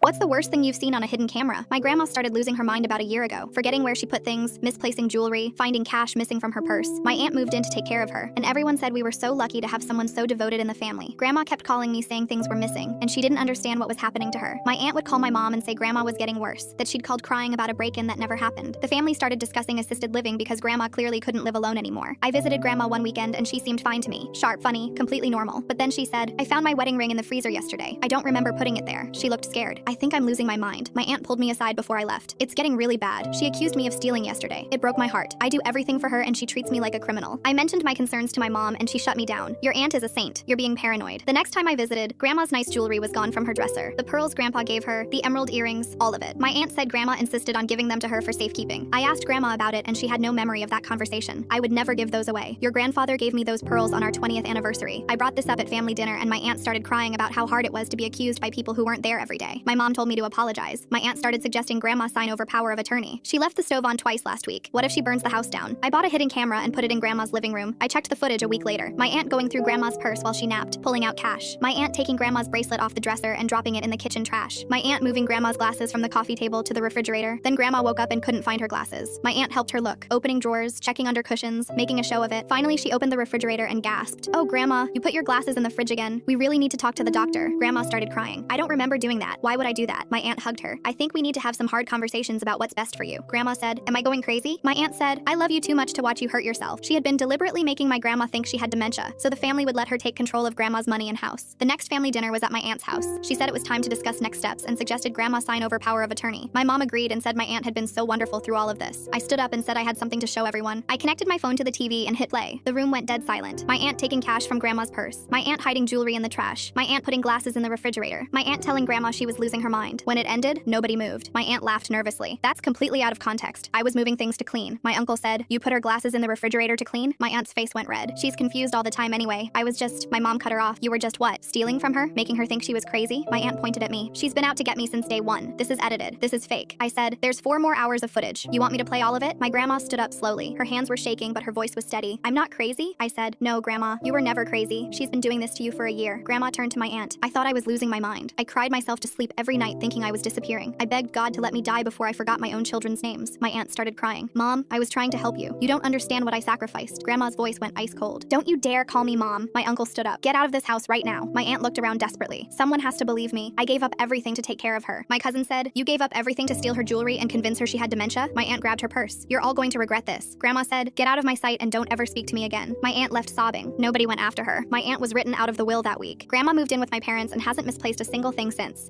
What's the worst thing you've seen on a hidden camera? My grandma started losing her mind about a year ago, forgetting where she put things, misplacing jewelry, finding cash missing from her purse. My aunt moved in to take care of her, and everyone said we were so lucky to have someone so devoted in the family. Grandma kept calling me saying things were missing, and she didn't understand what was happening to her. My aunt would call my mom and say grandma was getting worse, that she'd called crying about a break-in that never happened. The family started discussing assisted living because grandma clearly couldn't live alone anymore. I visited grandma one weekend and she seemed fine to me. Sharp, funny, completely normal. But then she said, I found my wedding ring in the freezer yesterday. I don't remember putting it there. She looked scared. I think I'm losing my mind. My aunt pulled me aside before I left. It's getting really bad. She accused me of stealing yesterday. It broke my heart. I do everything for her and she treats me like a criminal. I mentioned my concerns to my mom and she shut me down. Your aunt is a saint. You're being paranoid. The next time I visited, grandma's nice jewelry was gone from her dresser. The pearls grandpa gave her, the emerald earrings, all of it. My aunt said grandma insisted on giving them to her for safekeeping. I asked grandma about it and she had no memory of that conversation. I would never give those away. Your grandfather gave me those pearls on our 20th anniversary. I brought this up at family dinner and my aunt started crying about how hard it was to be accused by people who weren't there every day. My mom told me to apologize. My aunt started suggesting grandma sign over power of attorney. She left the stove on twice last week. What if she burns the house down? I bought a hidden camera and put it in grandma's living room. I checked the footage a week later. My aunt going through grandma's purse while she napped, pulling out cash. My aunt taking grandma's bracelet off the dresser and dropping it in the kitchen trash. My aunt moving grandma's glasses from the coffee table to the refrigerator. Then grandma woke up and couldn't find her glasses. My aunt helped her look, opening drawers, checking under cushions, making a show of it. Finally, she opened the refrigerator and gasped, "Oh, grandma, you put your glasses in the fridge again. We really need to talk to the doctor." Grandma started crying. I don't remember doing that. Why would I do that? My aunt hugged her. I think we need to have some hard conversations about what's best for you. Grandma said, am I going crazy? My aunt said, I love you too much to watch you hurt yourself. She had been deliberately making my grandma think she had dementia, so the family would let her take control of grandma's money and house. The next family dinner was at my aunt's house. She said it was time to discuss next steps and suggested grandma sign over power of attorney. My mom agreed and said my aunt had been so wonderful through all of this. I stood up and said I had something to show everyone. I connected my phone to the TV and hit play. The room went dead silent. My aunt taking cash from grandma's purse. My aunt hiding jewelry in the trash. My aunt putting glasses in the refrigerator. My aunt telling grandma she was losing her mind. When it ended, nobody moved. My aunt laughed nervously. That's completely out of context. I was moving things to clean. My uncle said, you put her glasses in the refrigerator to clean? My aunt's face went red. She's confused all the time anyway. My mom cut her off. You were just what? Stealing from her? Making her think she was crazy? My aunt pointed at me. She's been out to get me since day one. This is edited. This is fake. I said, there's 4 more hours of footage. You want me to play all of it? My grandma stood up slowly. Her hands were shaking, but her voice was steady. I'm not crazy? I said, no, grandma. You were never crazy. She's been doing this to you for a year. Grandma turned to my aunt. I thought I was losing my mind. I cried myself to sleep every night thinking I was disappearing. I begged God to let me die before I forgot my own children's names. My aunt started crying. Mom, I was trying to help you. You don't understand what I sacrificed. Grandma's voice went ice cold. Don't you dare call me mom. My uncle stood up. Get out of this house right now. My aunt looked around desperately. Someone has to believe me. I gave up everything to take care of her. My cousin said, you gave up everything to steal her jewelry and convince her she had dementia? My aunt grabbed her purse. You're all going to regret this. Grandma said, get out of my sight and don't ever speak to me again. My aunt left sobbing. Nobody went after her. My aunt was written out of the will that week. Grandma moved in with my parents and hasn't misplaced a single thing since.